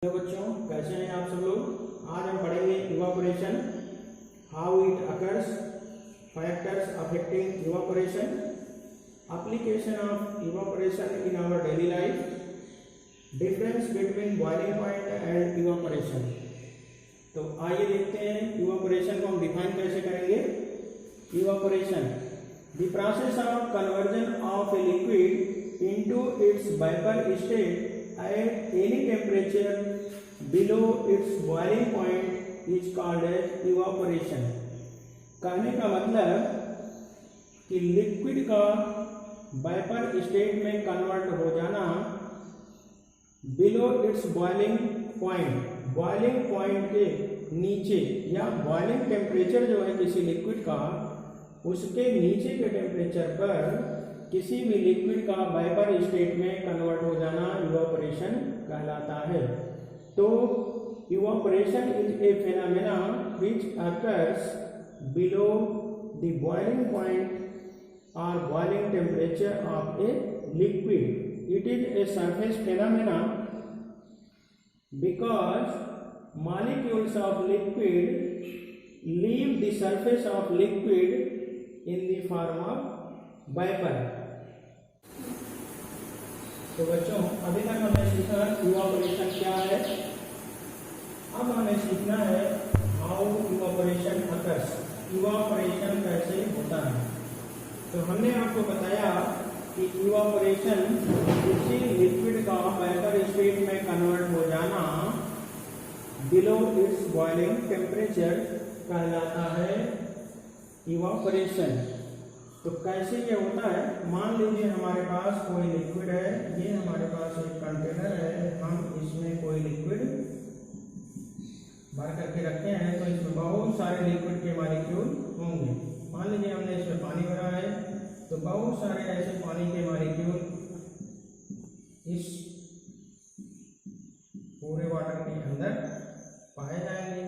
तो बच्चों कैसे हैं आप सब लोग। आज हम पढ़ेंगे evaporation, how it occurs, factors affecting evaporation, application of evaporation in our daily life, difference between boiling point and evaporation. तो आइए देखते हैं इवापोरेशन को हम डिफाइन कैसे करेंगे। Evaporation, the process of conversion of a liquid into its vapour state at any temperature below its boiling point is called as evaporation। कहने का मतलब कि लिक्विड का वेपर स्टेट में कन्वर्ट हो जाना बिलो इट्स बॉइलिंग पॉइंट के नीचे, या बॉइलिंग टेम्परेचर जो है किसी लिक्विड का उसके नीचे के टेम्परेचर पर किसी भी लिक्विड का वेपर स्टेट में कन्वर्ट हो जाना इवापोरेशन कहलाता है। तो evaporation is a phenomena which occurs below the boiling point और boiling temperature of a liquid. It is a surface phenomena because molecules of liquid leave the surface of liquid in the form of vapour. तो बच्चों अभी तक हमने सीखा evaporation क्या है। अब हमें सीखना है हाउ इवापोरेशन अकर्स, इवापोरेशन कैसे होता है। तो हमने आपको बताया कि इवापोरेशन किसी लिक्विड का वेपर स्टेट में कन्वर्ट हो जाना बिलो इट्स बॉइलिंग टेम्परेचर कहलाता है इवापोरेशन। तो कैसे ये होता है, मान लीजिए हमारे पास कोई लिक्विड है, ये हमारे पास एक कंटेनर है, हम इसमें कोई लिक्विड भर करके रखते हैं, तो इसमें बहुत सारे लिक्विड के मॉलिक्यूल होंगे। मान लीजिए हमने इसमें पानी भरा है, तो बहुत सारे ऐसे पानी के मॉलिक्यूल इस पूरे वाटर के अंदर पाए जाएंगे।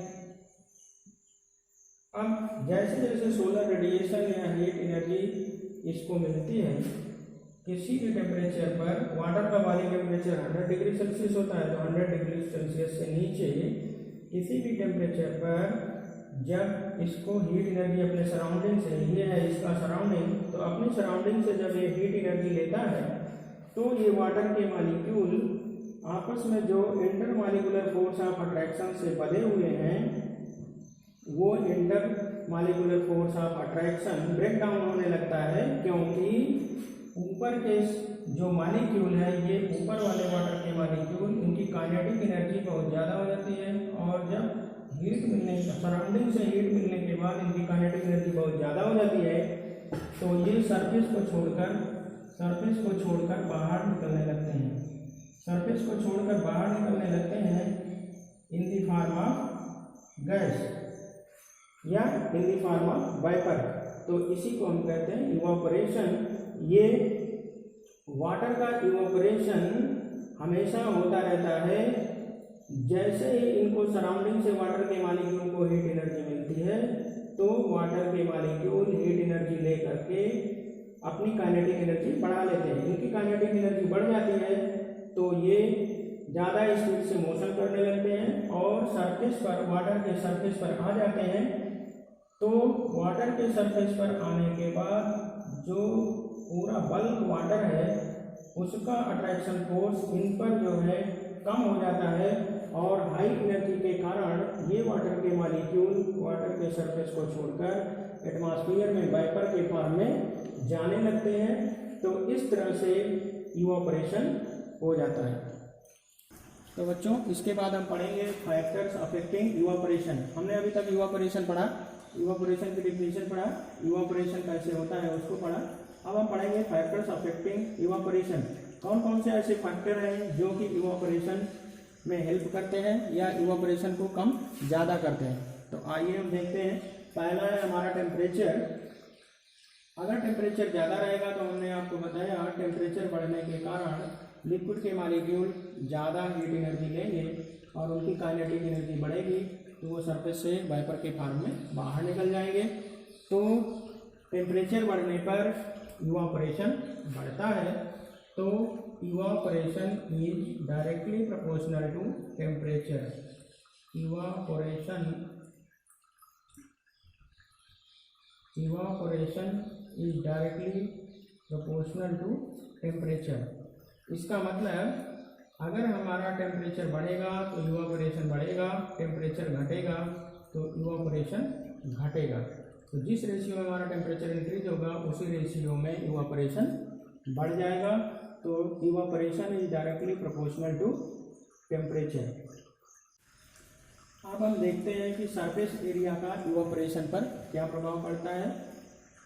अब जैसे जैसे सोलर रेडिएशन या हीट एनर्जी इसको मिलती है, किसी भी टेम्परेचर पर वाटर का बॉइलिंग टेम्परेचर 100 डिग्री सेल्सियस होता है, तो 100 डिग्री सेल्सियस से नीचे किसी भी टेम्परेचर पर जब इसको हीट एनर्जी अपने सराउंडिंग से, ये है इसका सराउंडिंग, तो अपनी सराउंडिंग से जब ये हीट एनर्जी लेता है तो ये वाटर के मॉलिक्यूल आपस में जो intermolecular force of attraction से बंधे हुए हैं, वो intermolecular force of attraction break down होने लगता है, क्योंकि ऊपर के जो मॉलिक्यूल है, ये ऊपर वाले वाटर के मॉलिक्यूल, इनकी काइनेटिक एनर्जी बहुत ज़्यादा हो जाती है, और जब हीट मिलने, सराउंडिंग से हीट मिलने के बाद इनकी काइनेटिक एनर्जी बहुत ज़्यादा हो जाती है, तो ये सरफेस को छोड़कर बाहर निकलने लगते हैं, सरफेस को छोड़कर बाहर निकलने लगते हैं in the form of gas या in the form of vapour. तो इसी को हम कहते हैं इवापोरेशन। ये वाटर का इवापोरेशन हमेशा होता रहता है, जैसे ही इनको सराउंडिंग से वाटर के मॉलिक्यूल को हीट एनर्जी मिलती है, तो वाटर के मॉलिक्यूल हीट एनर्जी ले करके अपनी काइनेटिक एनर्जी बढ़ा लेते हैं। इनकी काइनेटिक एनर्जी बढ़ जाती है तो ये ज़्यादा स्पीड से मोशन करने लगते हैं और सरफेस पर, वाटर के सरफेस पर आ जाते हैं। तो वाटर के सरफेस पर आने के बाद जो पूरा बल्क वाटर है उसका अट्रैक्शन फोर्स इन पर जो है कम हो जाता है, और हाई एनर्जी के कारण ये वाटर के मॉलिक्यूल वाटर के सरफेस को छोड़कर एटमॉस्फेयर में वेपर के फॉर्म में जाने लगते हैं। तो इस तरह से इवापोरेशन हो जाता है। तो बच्चों इसके बाद हम पढ़ेंगे फैक्टर्स अफेक्टिंग इवापोरेशन। हमने अभी तक इवापोरेशन पढ़ा, इवापोरेशन की डिफिनीशन पढ़ा, इवापोरेशन कैसे होता है उसको पढ़ा। अब हम पढ़ेंगे फैक्टर्स अफेक्टिंग इवापोरेशन। कौन कौन से ऐसे फैक्टर हैं जो कि इवापोरेशन में हेल्प करते हैं या इवापोरेशन को कम ज़्यादा करते हैं। तो आइए हम देखते हैं। पहला है हमारा टेम्परेचर। अगर टेम्परेचर ज़्यादा रहेगा तो हमने आपको बताया टेम्परेचर बढ़ने के कारण लिक्विड के मॉलिक्यूल ज़्यादा हीट एनर्जी लेंगे और उनकी काइनेटिक एनर्जी बढ़ेगी, तो वो सरफेस से वेपर के फॉर्म में बाहर निकल जाएंगे। तो टेम्परेचर बढ़ने पर इवापोरेशन बढ़ता है। तो evaporation is directly proportional to temperature. Evaporation is directly proportional to temperature. इसका मतलब अगर हमारा टेम्परेचर बढ़ेगा तो इवापोरेशन बढ़ेगा, टेम्परेचर घटेगा तो इवापोरेशन घटेगा। तो जिस रेशियो में हमारा टेम्परेचर इंक्रीज होगा उसी रेशियो में इवापोरेशन बढ़ जाएगा। तो evaporation is directly proportional to temperature. अब हम देखते हैं कि सरफेस एरिया का इवापोरेशन पर क्या प्रभाव पड़ता है।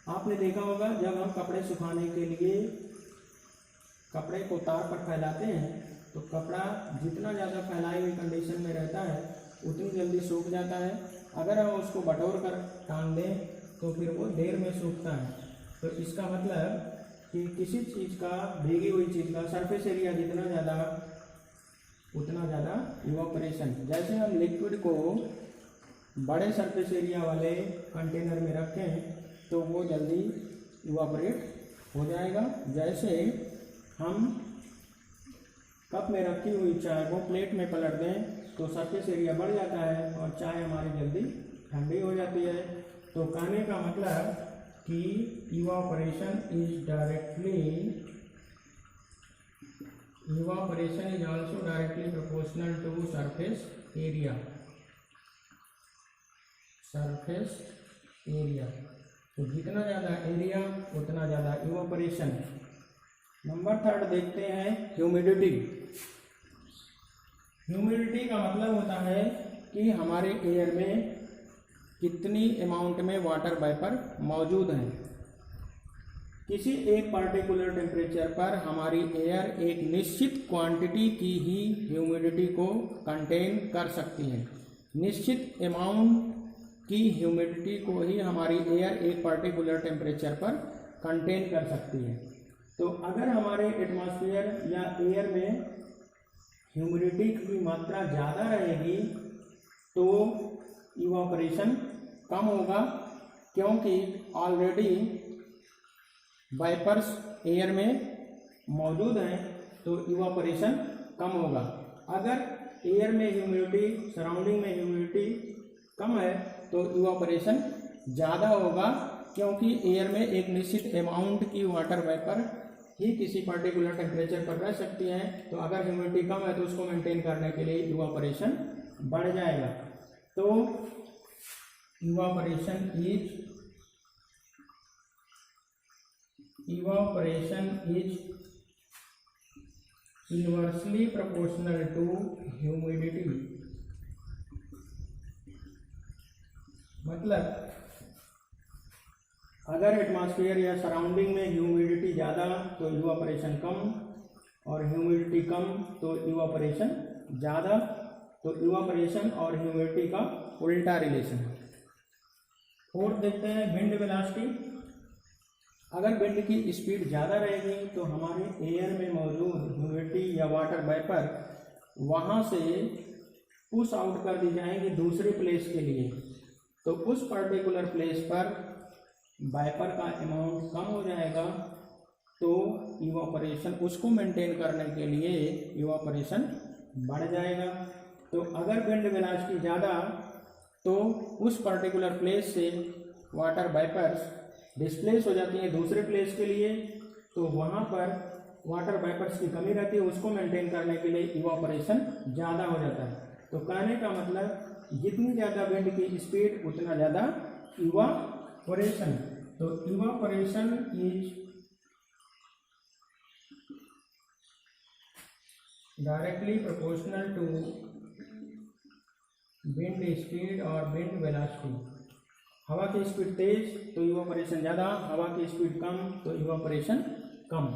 आपने देखा होगा जब हम कपड़े सुखाने के लिए कपड़े को तार पर फैलाते हैं तो कपड़ा जितना ज़्यादा फैलाई हुई कंडीशन में रहता है उतनी जल्दी सूख जाता है। अगर हम उसको बटोर कर टांग दें तो फिर वो देर में सूखता है। तो इसका मतलब कि किसी चीज़ का, भीगी हुई चीज़ का सरफेस एरिया जितना ज़्यादा उतना ज़्यादा इवापोरेशन। जैसे हम लिक्विड को बड़े सरफेस एरिया वाले कंटेनर में रखें तो वो जल्दी इवापोरेट हो जाएगा। जैसे हम कप में रखी हुई चाय को प्लेट में पलट दें तो सरफेस एरिया बढ़ जाता है और चाय हमारी जल्दी ठंडी हो जाती है। तो कहने का मतलब कि evaporation is also directly proportional to surface area. तो जितना ज़्यादा एरिया उतना ज़्यादा इवापोरेशन। नंबर 3 देखते हैं ह्यूमिडिटी। ह्यूमिडिटी का मतलब होता है कि हमारे एयर में कितनी अमाउंट में वाटर वेपर मौजूद हैं। किसी एक पर्टिकुलर टेम्परेचर पर हमारी एयर एक निश्चित क्वांटिटी की ही ह्यूमिडिटी को कंटेन कर सकती है। निश्चित अमाउंट की ह्यूमिडिटी को ही हमारी एयर एक पर्टिकुलर टेम्परेचर पर कंटेन कर सकती है। तो अगर हमारे एटमॉस्फेयर या एयर में ह्यूमिडिटी की मात्रा ज़्यादा रहेगी तो इवापोरेशन कम होगा, क्योंकि ऑलरेडी वेपर्स एयर में मौजूद हैं तो इवापोरेशन कम होगा। अगर एयर में ह्यूमिडिटी, सराउंडिंग में ह्यूमिडिटी कम है तो इवापोरेशन ज़्यादा होगा, क्योंकि एयर में एक निश्चित अमाउंट की वाटर वेपर ही किसी पर्टिकुलर टेम्परेचर पर रह सकती हैं। तो अगर ह्यूमिडिटी कम है तो उसको मेंटेन करने के लिए इवापोरेशन बढ़ जाएगा। तो evaporation is inversely proportional to humidity. मतलब अगर एटमॉस्फेयर या सराउंडिंग में ह्यूमिडिटी ज़्यादा तो इवापोरेशन कम, और ह्यूमिडिटी कम तो इवापोरेशन ज़्यादा। तो इवापोरेशन और ह्यूमिडिटी का उल्टा रिलेशन। 4 देखते हैं विंड वेलोसिटी। अगर विंड की स्पीड ज़्यादा रहेगी तो हमारे एयर में मौजूद ह्यूमिडिटी या वाटर वेपर वहाँ से पुश आउट कर दी जाएंगी दूसरे प्लेस के लिए। तो उस पर्टिकुलर प्लेस पर वेपर का अमाउंट कम हो जाएगा, तो इवापोरेशन, उसको मेंटेन करने के लिए इवापोरेशन बढ़ जाएगा। तो अगर विंड वेलोसिटी ज़्यादा तो उस पर्टिकुलर प्लेस से वाटर वेपर्स डिस्प्लेस हो जाती हैं दूसरे प्लेस के लिए, तो वहाँ पर वाटर वेपर्स की कमी रहती है, उसको मेंटेन करने के लिए इवापोरेशन ज़्यादा हो जाता है। तो कहने का मतलब जितनी ज़्यादा विंड की स्पीड उतना ज़्यादा इवापोरेशन। तो evaporation is directly proportional to wind speed और विंड वेलोसिटी। हवा की स्पीड तेज तो इवापोरेशन ज़्यादा, हवा की स्पीड कम तो इवापोरेशन कम।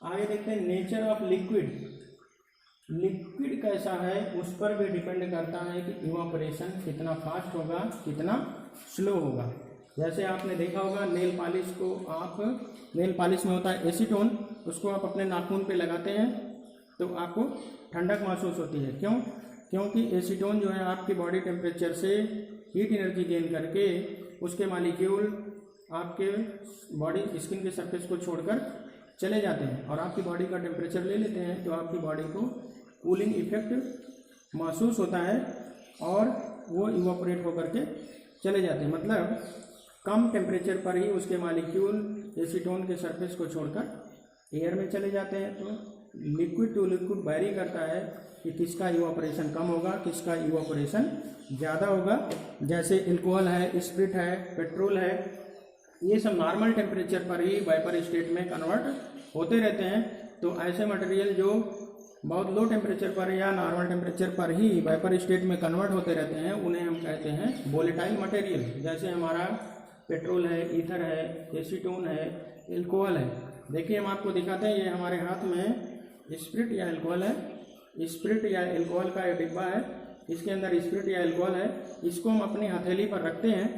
आगे देखते हैं नेचर ऑफ लिक्विड। लिक्विड कैसा है उस पर भी डिपेंड करता है कि इवापोरेशन कितना फास्ट होगा कितना स्लो होगा। जैसे आपने देखा होगा नेल पॉलिश को, आप नेल पॉलिश में होता है एसीटोन, उसको आप अपने नाखून पे लगाते हैं तो आपको ठंडक महसूस होती है। क्यों? क्योंकि एसीटोन जो है आपकी बॉडी टेम्परेचर से हीट एनर्जी गेन करके उसके मॉलिक्यूल आपके बॉडी स्किन के सरफेस को छोड़कर चले जाते हैं और आपकी बॉडी का टेम्परेचर ले लेते हैं, तो आपकी बॉडी को कूलिंग इफेक्ट महसूस होता है और वो इवापोरेट होकर के चले जाते हैं। मतलब कम टेम्परेचर पर ही उसके मॉलिक्यूल एसीटोन के सरफेस को छोड़कर एयर में चले जाते हैं। तो लिक्विड टू लिक्विड वैरी करता है कि किसका इवापोरेशन कम होगा, किसका इवापोरेशन ज़्यादा होगा। जैसे अल्कोहल है, स्प्रिट है, पेट्रोल है, ये सब नॉर्मल टेम्परेचर पर ही वेपर स्टेट में कन्वर्ट होते रहते हैं। तो ऐसे मटेरियल जो बहुत लो टेम्परेचर पर या नॉर्मल टेम्परेचर पर ही वेपर स्टेट में कन्वर्ट होते रहते हैं, उन्हें हम कहते हैं वोलेटाइल मटेरियल। जैसे हमारा पेट्रोल है, ईथर है, एसीटोन है, अल्कोहल है। देखिए हम आपको दिखाते हैं, ये हमारे हाथ में स्प्रिट या अल्कोहल है। स्प्रिट या अल्कोहल का एक डिब्बा है, इसके अंदर स्प्रिट या अल्कोहल है। इसको हम अपनी हथेली पर रखते हैं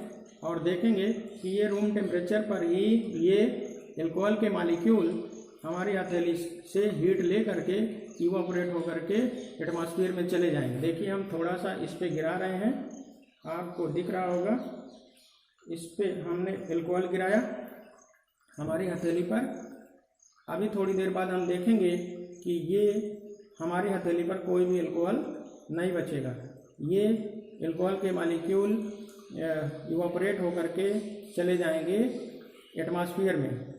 और देखेंगे कि ये रूम टेम्परेचर पर ही ये अल्कोहल के मॉलिक्यूल हमारी हथेली से हीट ले करके इवापोरेट होकर के एटमॉस्फेयर में चले जाएंगे। देखिए हम थोड़ा सा इस पे गिरा रहे हैं, आपको दिख रहा होगा। इस पे हमने अल्कोहल गिराया हमारी हथेली पर। अभी थोड़ी देर बाद हम देखेंगे कि ये हमारी हथेली पर कोई भी अल्कोहल नहीं बचेगा। ये अल्कोहल के मॉलिक्यूल इवापोरेट होकर के चले जाएंगे एटमॉस्फेयर में।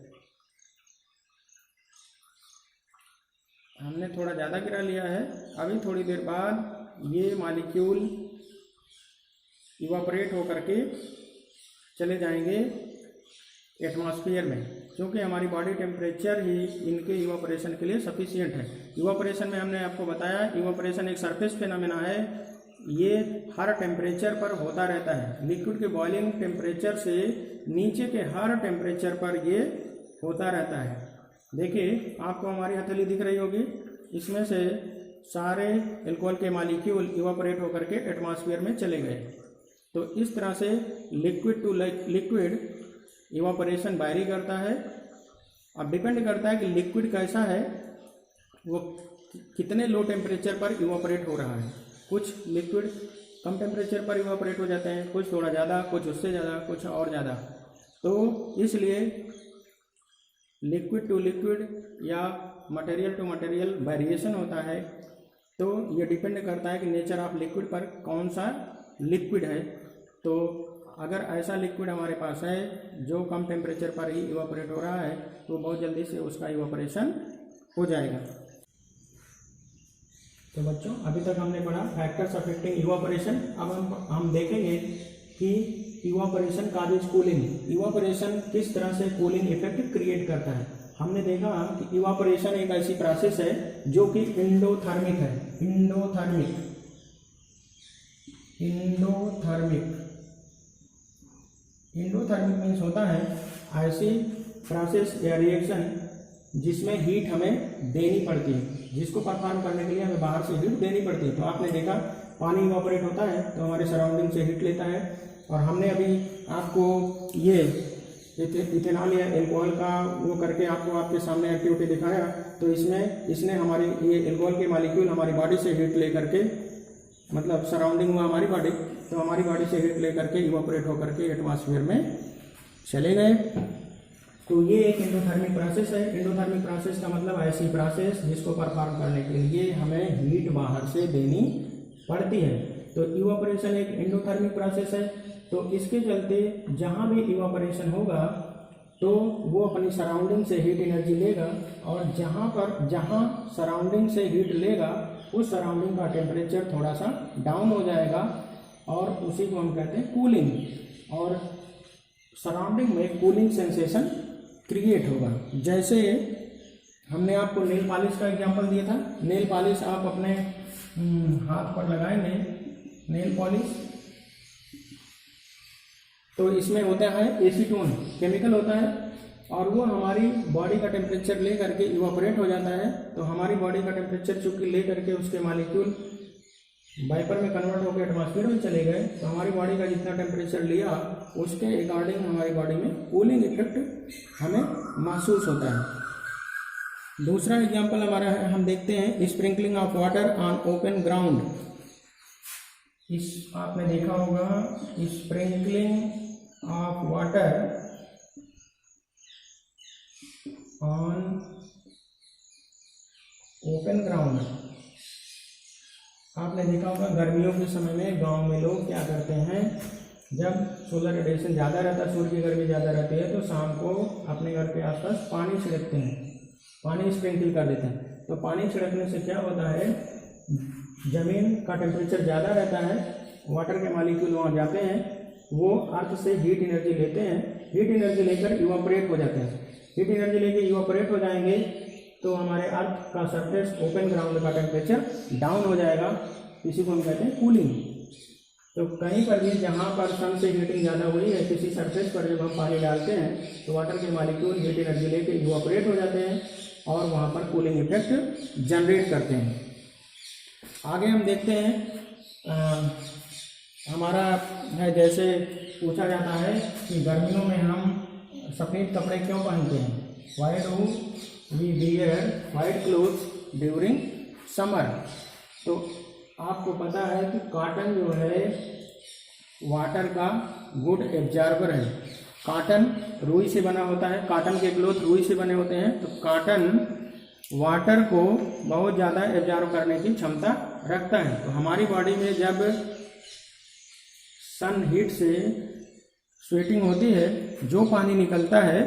हमने थोड़ा ज़्यादा गिरा लिया है। अभी थोड़ी देर बाद ये मॉलिक्यूल इवापोरेट होकर के चले जाएंगे एटमॉस्फेयर में, क्योंकि हमारी बॉडी टेम्परेचर ही इनके इवापोरेशन के लिए सफिशिएंट है। इवापोरेशन में हमने आपको बताया, इवापोरेशन एक सरफेस फिनोमेना है। ये हर टेम्परेचर पर होता रहता है। लिक्विड के बॉइलिंग टेम्परेचर से नीचे के हर टेम्परेचर पर ये होता रहता है। देखिए आपको हमारी हथेली दिख रही होगी, इसमें से सारे अल्कोहल के मॉलिक्यूल इवापोरेट होकर के एटमॉस्फेयर में चले गए। तो इस तरह से liquid to liquid evaporation vary करता है। अब डिपेंड करता है कि लिक्विड कैसा है, वो कितने लो टेम्परेचर पर इवापोरेट हो रहा है। कुछ लिक्विड कम टेम्परेचर पर इवापोरेट हो जाते हैं, कुछ थोड़ा ज़्यादा, कुछ उससे ज़्यादा, कुछ और ज़्यादा। तो इसलिए लिक्विड टू लिक्विड या मटेरियल टू मटेरियल वेरिएशन होता है। तो ये डिपेंड करता है कि नेचर ऑफ लिक्विड पर कौन सा लिक्विड है। तो अगर ऐसा लिक्विड हमारे पास है जो कम टेम्परेचर पर ही इवापोरेट हो रहा है, तो बहुत जल्दी से उसका इवापोरेशन हो जाएगा। तो बच्चों अभी तक हमने पढ़ा फैक्टर्स अफेक्टिंग इवापोरेशन। अब हम देखेंगे कि इवापोरेशन काजेज कूलिंग। इवापोरेशन किस तरह से कूलिंग इफेक्ट क्रिएट करता है। हमने देखा कि इवापोरेशन एक ऐसी प्रोसेस है जो कि एंडोथर्मिक है। एंडोथर्मिक मीन्स होता है ऐसी प्रोसेस या रिएक्शन जिसमें हीट हमें देनी पड़ती है, जिसको परफॉर्म करने के लिए हमें बाहर से हीट देनी पड़ती है। तो आपने देखा पानी इवापोरेट होता है तो हमारे सराउंडिंग से हीट लेता है। और हमने अभी आपको ये इथेनॉल या अल्कोहल का वो करके आपको आपके सामने एक्टिविटी दिखाया। तो इसने हमारी ये अल्कोहल के मॉलिक्यूल हमारी बॉडी से हीट ले करके, मतलब सराउंडिंग हुआ हमारी बॉडी, तो हमारी बॉडी से हीट ले करके इवापोरेट होकर के एटमॉस्फेयर में चले गए। तो ये एक एंडोथर्मिक प्रोसेस है। एंडोथर्मिक प्रोसेस का मतलब ऐसी प्रोसेस जिसको परफॉर्म करने के लिए हमें हीट बाहर से देनी पड़ती है। तो इवापोरेशन एक एंडोथर्मिक प्रोसेस है। तो इसके चलते जहाँ भी इवापोरेशन होगा तो वो अपनी सराउंडिंग से हीट एनर्जी लेगा, और जहाँ सराउंडिंग से हीट लेगा उस सराउंडिंग का टेम्परेचर थोड़ा सा डाउन हो जाएगा, और उसी को हम कहते हैं कूलिंग। और सराउंडिंग में कूलिंग सेंसेशन क्रिएट होगा। जैसे हमने आपको नेल पॉलिश का एग्जांपल दिया था। नेल पॉलिश आप अपने हाथ पर लगाएंगे, नेल पॉलिश, तो इसमें होता है एसीटोन केमिकल होता है, और वो हमारी बॉडी का टेम्परेचर ले करके इवापोरेट हो जाता है। तो हमारी बॉडी का टेम्परेचर चूंकि ले करके उसके मॉलिक्यूल वाइपर में कन्वर्ट होकर एटमॉस्फेयर में चले गए, तो हमारी बॉडी का जितना टेम्परेचर लिया उसके अकॉर्डिंग हमारी बॉडी में कूलिंग इफेक्ट हमें महसूस होता है। दूसरा एग्जांपल हमारा है, हम देखते हैं sprinkling of water on open ground. इस आपने देखा होगा sprinkling of water on open ground. आपने देखा होगा गर्मियों के समय में गांव में लोग क्या करते हैं, जब सोलर रेडिएशन ज़्यादा रहता है, सूर्य की गर्मी ज़्यादा रहती है, तो शाम को अपने घर के आसपास पानी छिड़कते हैं, पानी स्प्रिंकल कर देते हैं। तो पानी छिड़कने से क्या होता है, ज़मीन का टेम्परेचर ज़्यादा रहता है, वाटर के मॉलिक्यूल वहाँ जाते हैं, वो अर्थ से हीट एनर्जी लेते हैं, हीट एनर्जी लेकर इवापोरेट हो जाते हैं। हीट एनर्जी लेके इवापोरेट हो जाएंगे तो हमारे अर्थ का सरफेस, ओपन ग्राउंड का टेम्परेचर डाउन हो जाएगा, इसी को हम कहते हैं कूलिंग। तो कहीं पर भी जहाँ पर सन से हीटिंग ज़्यादा हुई है, किसी सरफेस पर जब हम पानी डालते हैं तो वाटर के मॉलिक्यूल हीट एनर्जी लेके इवापोरेट हो जाते हैं और वहाँ पर कूलिंग इफेक्ट जनरेट करते हैं। आगे हम देखते हैं, हमारा है जैसे पूछा जाता है कि गर्मियों में हम सफ़ेद कपड़े क्यों पहनते हैं, why do we wear white clothes during summer. तो आपको पता है कि कॉटन जो है वाटर का गुड एब्जॉर्बर है। कॉटन रुई से बना होता है, कॉटन के क्लोथ रुई से बने होते हैं, तो कॉटन वाटर को बहुत ज़्यादा एब्जॉर्ब करने की क्षमता रखता है। तो हमारी बॉडी में जब सन हीट से स्वेटिंग होती है, जो पानी निकलता है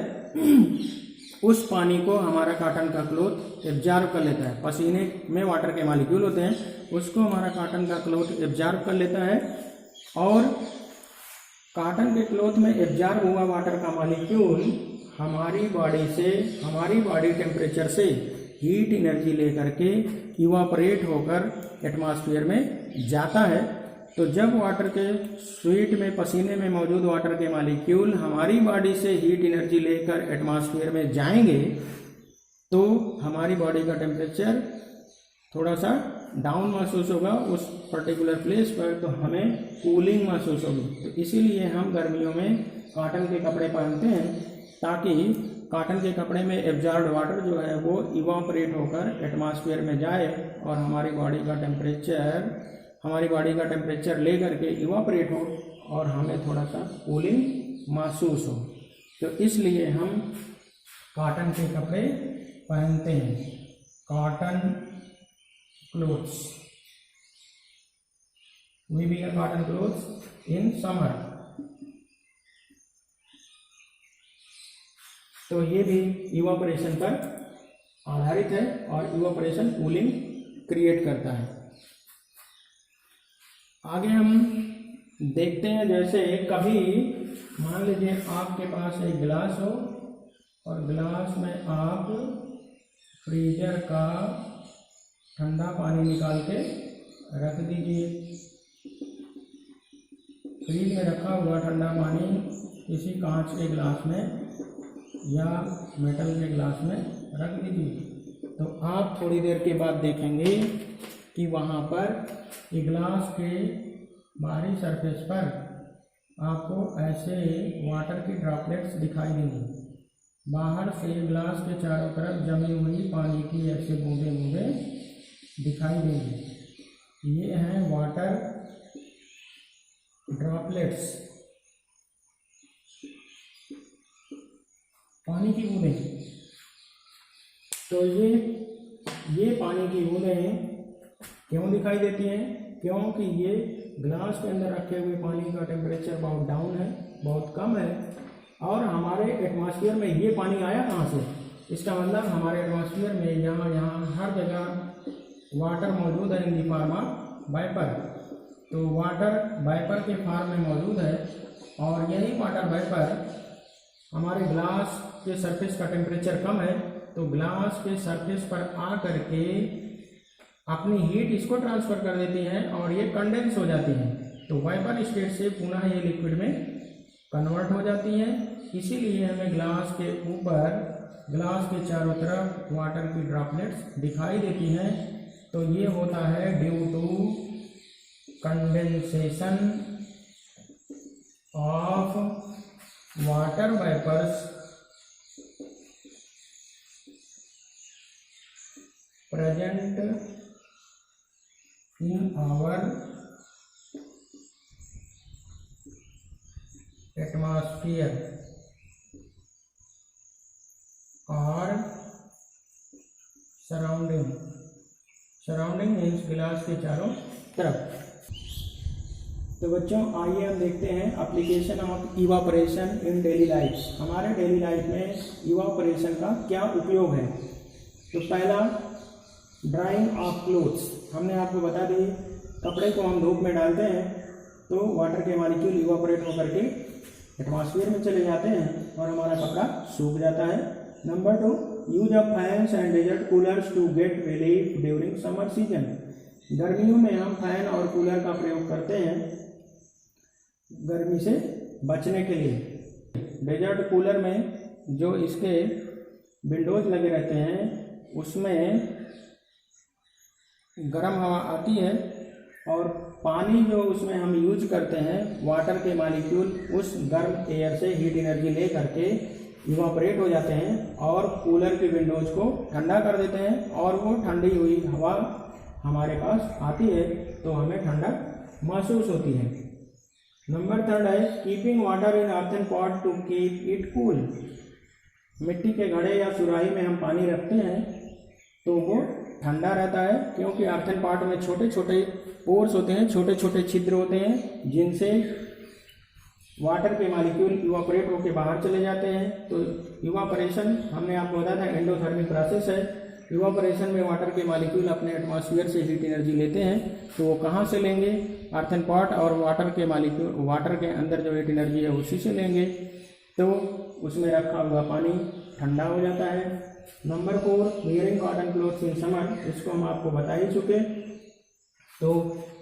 उस पानी को हमारा कॉटन का क्लोथ एब्जॉर्ब कर लेता है। पसीने में वाटर के मॉलिक्यूल होते हैं, उसको हमारा कॉटन का क्लोथ एब्जॉर्ब कर लेता है और कॉटन के क्लोथ में एब्जॉर्ब हुआ वाटर का मॉलिक्यूल हमारी बॉडी से, हमारी बॉडी टेम्परेचर से हीट एनर्जी लेकर के इवापोरेट होकर एटमॉस्फेयर में जाता है। तो जब वाटर के स्वेट में, पसीने में मौजूद वाटर के मॉलिक्यूल हमारी बॉडी से हीट एनर्जी लेकर एटमॉस्फेयर में जाएंगे तो हमारी बॉडी का टेम्परेचर थोड़ा सा डाउन महसूस होगा उस पर्टिकुलर प्लेस पर, तो हमें कूलिंग महसूस होगी। तो इसीलिए हम गर्मियों में कॉटन के कपड़े पहनते हैं, ताकि कॉटन के कपड़े में एब्जॉर्ब्ड वाटर जो है वो इवापोरेट होकर एटमॉस्फेयर में जाए और हमारी बॉडी का टेम्परेचर ले करके इवापोरेट हो और हमें थोड़ा सा कूलिंग महसूस हो। तो इसलिए हम कॉटन के कपड़े पहनते हैं, cotton clothes, we wear cotton clothes in summer. तो ये भी इवापोरेशन पर आधारित है और इवापोरेशन कूलिंग क्रिएट करता है। आगे हम देखते हैं, जैसे कभी मान लीजिए आपके पास एक गिलास हो और गिलास में आप फ्रीजर का ठंडा पानी निकाल के रख दीजिए। फ्रीज में रखा हुआ ठंडा पानी किसी कांच के गिलास में या मेटल के गिलास में रख दीजिए। तो आप थोड़ी देर के बाद देखेंगे कि वहाँ पर एक गिलास के बाहरी सरफेस पर आपको ऐसे वाटर की ड्रॉपलेट्स दिखाई देंगी। बाहर से गिलास के चारों तरफ जमी हुई पानी की ऐसे बूंदे बूंदे दिखाई देंगी। ये हैं वाटर ड्रॉपलेट्स, पानी की बूंदें। तो ये पानी की बूंदें क्यों दिखाई देती हैं? क्योंकि ये ग्लास के अंदर रखे हुए पानी का टेम्परेचर बहुत डाउन है, बहुत कम है, और हमारे एटमॉस्फेयर में ये पानी आया कहाँ से? इसका मतलब हमारे एटमॉस्फेयर में यहाँ हर जगह वाटर मौजूद है इन दी फॉर्म ऑफ वाइपर। तो वाटर वाइपर के फॉर्म में मौजूद है और यही वाटर वाइपर हमारे ग्लास के सरफेस का टेम्परेचर कम है, तो ग्लास के सरफेस पर आ करके अपनी हीट इसको ट्रांसफ़र कर देती हैं और ये कंडेंस हो जाती हैं। तो वाइपर स्टेट से पुनः ये लिक्विड में कन्वर्ट हो जाती हैं। इसीलिए हमें ग्लास के ऊपर, ग्लास के चारों तरफ वाटर की ड्रॉपलेट्स दिखाई देती हैं। तो ये होता है due to condensation of water vapours present in our atmosphere or surrounding। Surrounding means गिलास के चारों तरफ। तो बच्चों आइए हम देखते हैं application of evaporation in daily life. हमारे डेली लाइफ में इवापोरेशन का क्या उपयोग है। तो पहला, ड्राइंग ऑफ क्लोथ्स। हमने आपको बता दी, कपड़े को हम धूप में डालते हैं तो वाटर के मॉलिक्यूल इवापोरेट होकर के एटमॉस्फेयर में चले जाते हैं और हमारा कपड़ा सूख जाता है। Number 2, use of fans and desert coolers to get relief during summer season. गर्मियों में हम फैन और कूलर का प्रयोग करते हैं गर्मी से बचने के लिए। डेजर्ट कूलर में जो इसके विंडोज लगे रहते हैं उसमें गर्म हवा आती है और पानी जो उसमें हम यूज करते हैं, वाटर के मॉलिक्यूल उस गर्म एयर से हीट एनर्जी ले करके इवापोरेट हो जाते हैं और कूलर की विंडोज को ठंडा कर देते हैं और वो ठंडी हुई हवा हमारे पास आती है तो हमें ठंडक महसूस होती है। नंबर 3 है keeping water in earthen pot to keep it cool. मिट्टी के घड़े या सुराही में हम पानी रखते हैं तो वो ठंडा रहता है, क्योंकि अर्थन पॉट में छोटे छोटे पोर्स होते हैं, छोटे छोटे छिद्र होते हैं जिनसे वाटर के मॉलिक्यूल इवापोरेट होकर बाहर चले जाते हैं। तो इवापोरेशन हमने आपको बताया था एंडोथर्मिक प्रोसेस है। इवापोरेशन में वाटर के मॉलिक्यूल अपने एटमॉस्फेयर से हीट एनर्जी लेते हैं, तो वो कहाँ से लेंगे? अर्थन पॉट और वाटर के मॉलिक्यूल, वाटर के अंदर जो हीट एनर्जी है उसी से लेंगे, तो उसमें रखा हुआ पानी ठंडा हो जाता है। Number 4, wearing cotton clothes in summer. इसको हम आपको बता ही चुके। तो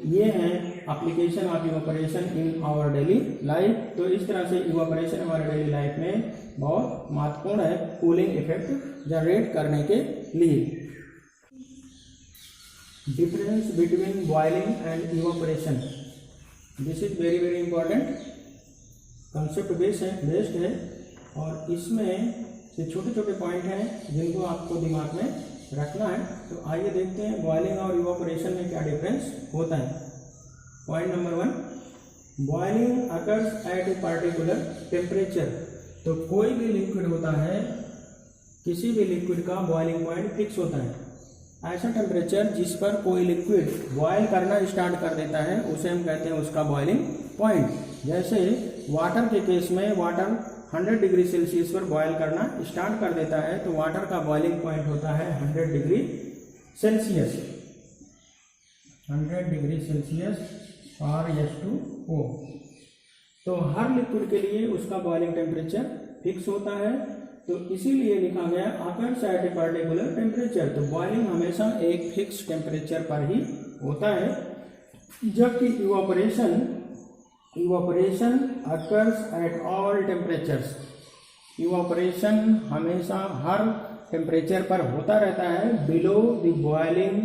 ये है application of evaporation in our daily life. तो इस तरह से इवापोरेशन हमारे डेली लाइफ में बहुत महत्वपूर्ण है कूलिंग इफेक्ट जनरेट करने के लिए। Difference between boiling and evaporation, this is very very important concept based है और इसमें से छोटे छोटे पॉइंट हैं जिनको आपको दिमाग में रखना है। तो आइए देखते हैं बॉइलिंग और इवापोरेशन में क्या डिफरेंस होता है। Point number 1, boiling occurs at a particular temperature. तो कोई भी लिक्विड होता है, किसी भी लिक्विड का बॉइलिंग पॉइंट फिक्स होता है। ऐसा टेम्परेचर जिस पर कोई लिक्विड बॉयल करना स्टार्ट कर देता है उसे हम कहते हैं उसका बॉइलिंग पॉइंट। जैसे वाटर के केस में वाटर 100 डिग्री सेल्सियस पर बॉयल करना स्टार्ट कर देता है तो वाटर का बॉइलिंग पॉइंट होता है 100 डिग्री सेल्सियस। 100 डिग्री सेल्सियस और H2O। तो हर लिक्विड के लिए उसका बॉइलिंग टेम्परेचर फिक्स होता है, तो इसीलिए लिखा गया occurs at a particular temperature. तो बॉइलिंग हमेशा एक फिक्स टेम्परेचर पर ही होता है, जबकि evaporation occurs at all temperatures. Evaporation हमेशा हर टेम्परेचर पर होता रहता है below the boiling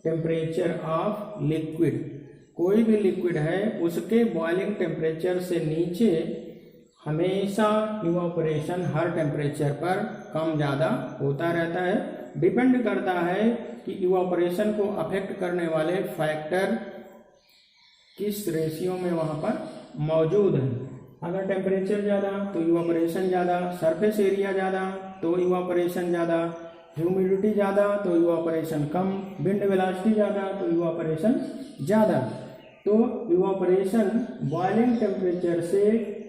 temperature of liquid. कोई भी लिक्विड है उसके बॉइलिंग टेम्परेचर से नीचे हमेशा इवापोरेशन हर टेम्परेचर पर कम ज़्यादा होता रहता है। डिपेंड करता है कि इवापोरेशन को अफेक्ट करने वाले फैक्टर किस रेशियो में वहाँ पर मौजूद है। अगर टेम्परेचर ज़्यादा तो इवापोरेशन ज़्यादा, सरफेस एरिया ज़्यादा तो इवापोरेशन ज़्यादा, ह्यूमिडिटी ज़्यादा तो इवापोरेशन कम, विंड वेलोसिटी ज़्यादा तो इवापोरेशन ज़्यादा। तो इवापोरेशन बॉइलिंग टेम्परेचर से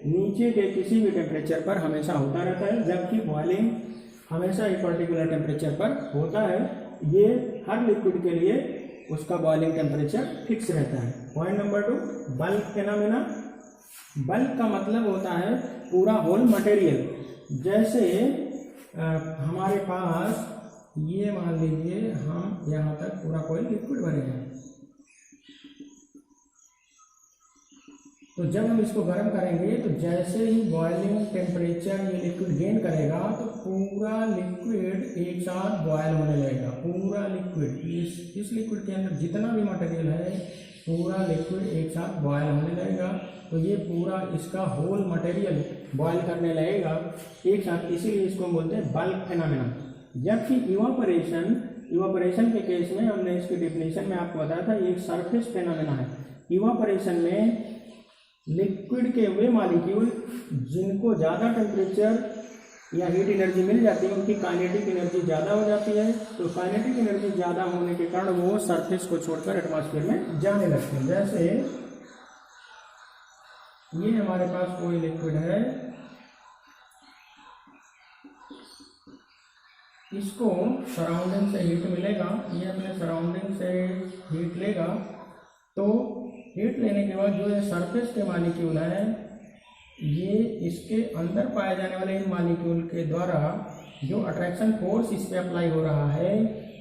नीचे के किसी भी टेम्परेचर पर हमेशा होता रहता है, जबकि बॉइलिंग हमेशा एक पर्टिकुलर टेम्परेचर पर होता है। ये हर लिक्विड के लिए उसका बॉइलिंग टेम्परेचर फिक्स रहता है। Point number 2, bulk phenomena. Bulk का मतलब होता है पूरा होल मटेरियल। जैसे हमारे पास ये मान लीजिए हम यहाँ तक पूरा कोई लिक्विड भरे हैं, तो जब हम इसको गर्म करेंगे तो जैसे ही बॉइलिंग टेम्परेचर ये लिक्विड गेन करेगा तो पूरा लिक्विड एक साथ बॉयल होने लगेगा। पूरा लिक्विड, इस लिक्विड के अंदर जितना भी मटेरियल है पूरा लिक्विड एक साथ बॉयल होने लगेगा। तो ये पूरा इसका होल मटेरियल बॉयल करने लगेगा एक साथ, इसीलिए इसको बोलते हैं बल्क फेनोमेना। जबकि इवापोरेशन के केस में हमने इसकी डिफिनेशन में आपको बताया था, ये एक सरफेस फेनोमेना है। इवापोरेशन में लिक्विड के वे मॉलिक्यूल जिनको ज़्यादा टेम्परेचर या हीट एनर्जी मिल जाती है, उनकी काइनेटिक एनर्जी ज़्यादा हो जाती है। तो काइनेटिक एनर्जी ज़्यादा होने के कारण वो सरफेस को छोड़कर एटमॉस्फेयर में जाने लगते हैं। जैसे ये हमारे पास कोई लिक्विड है, इसको सराउंडिंग से हीट मिलेगा, ये अपने सराउंडिंग से हीट लेगा। तो हीट लेने के बाद जो ये सरफेस के मॉलिक्यूल है, ये इसके अंदर पाए जाने वाले इन मॉलिक्यूल के द्वारा जो अट्रैक्शन फोर्स इस पे अप्लाई हो रहा है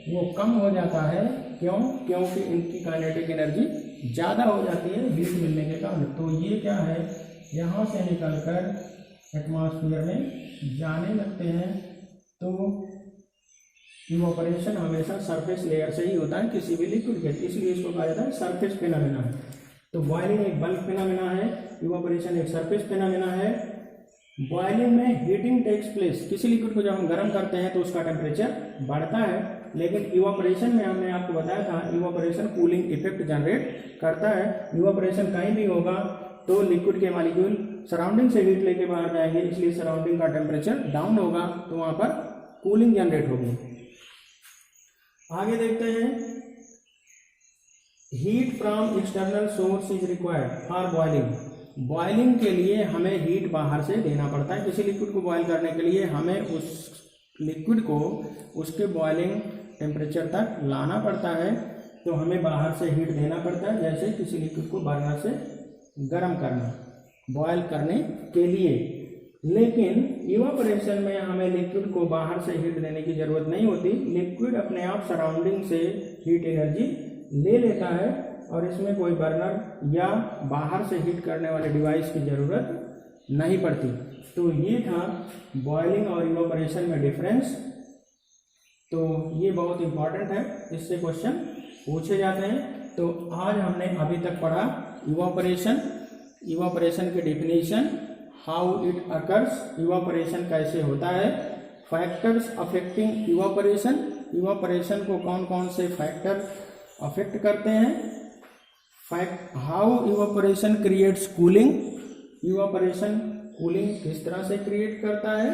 वो कम हो जाता है। क्यों? क्योंकि इनकी काइनेटिक एनर्जी ज़्यादा हो जाती है हीट मिलने के कारण। तो ये क्या है, यहाँ से निकलकर एटमॉस्फेयर में जाने लगते हैं। तो इवैपोरेशन हमेशा सरफेस लेयर से ही होता है किसी भी लिक्विड के, इसलिए इसको कहा जाता है सरफेस फिनोमेना। तो बॉइलिंग एक बल्क फिनोमेना है, इवैपोरेशन एक सरफेस फिनोमेना है। बॉइलिंग में हीटिंग टेक्स प्लेस, किसी लिक्विड को जब हम गर्म करते हैं तो उसका टेम्परेचर बढ़ता है, लेकिन इवैपोरेशन में हमने आपको बताया था इवैपोरेशन कूलिंग इफेक्ट जनरेट करता है। इवैपोरेशन कहीं भी होगा तो लिक्विड के मॉलिक्यूल सराउंडिंग से हीट लेके बाहर जाएंगे, इसलिए सराउंडिंग का टेम्परेचर डाउन होगा, तो वहां पर कूलिंग जनरेट होगी। आगे देखते हैं, heat from external source is required for boiling. Boiling के लिए हमें हीट बाहर से देना पड़ता है। किसी लिक्विड को बॉयल करने के लिए हमें उस लिक्विड को उसके बॉइलिंग टेम्परेचर तक लाना पड़ता है, तो हमें बाहर से हीट देना पड़ता है। जैसे किसी लिक्विड को बर्नर से गर्म करना बॉयल करने के लिए। लेकिन इवैपोरेशन में हमें लिक्विड को बाहर से हीट देने की जरूरत नहीं होती, लिक्विड अपने आप सराउंडिंग से हीट एनर्जी ले लेता है और इसमें कोई बर्नर या बाहर से हीट करने वाले डिवाइस की जरूरत नहीं पड़ती। तो ये था बॉइलिंग और इवैपोरेशन में डिफरेंस। तो ये बहुत इंपॉर्टेंट है, इससे क्वेश्चन पूछे जाते हैं। तो आज हमने अभी तक पढ़ा इवैपोरेशन की definition, how it occurs, evaporation कैसे होता है, फैक्टर्स अफेक्टिंग इवैपोरेशन, इवैपोरेशन को कौन कौन से फैक्टर अफेक्ट करते हैं, how evaporation creates cooling, evaporation cooling किस तरह से क्रिएट करता है,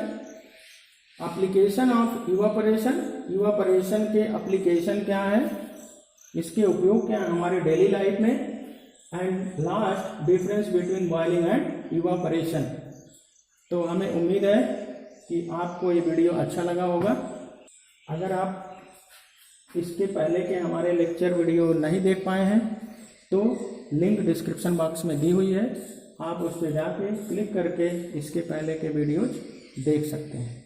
एप्लीकेशन ऑफ इवैपोरेशन, इवैपोरेशन के एप्लीकेशन क्या है, इसके उपयोग क्या है हमारे डेली लाइफ में, and last difference between boiling and evaporation. तो हमें उम्मीद है कि आपको ये वीडियो अच्छा लगा होगा। अगर आप इसके पहले के हमारे लेक्चर वीडियो नहीं देख पाए हैं तो लिंक डिस्क्रिप्शन बॉक्स में दी हुई है, आप उस पर जाके क्लिक करके इसके पहले के वीडियोज देख सकते हैं।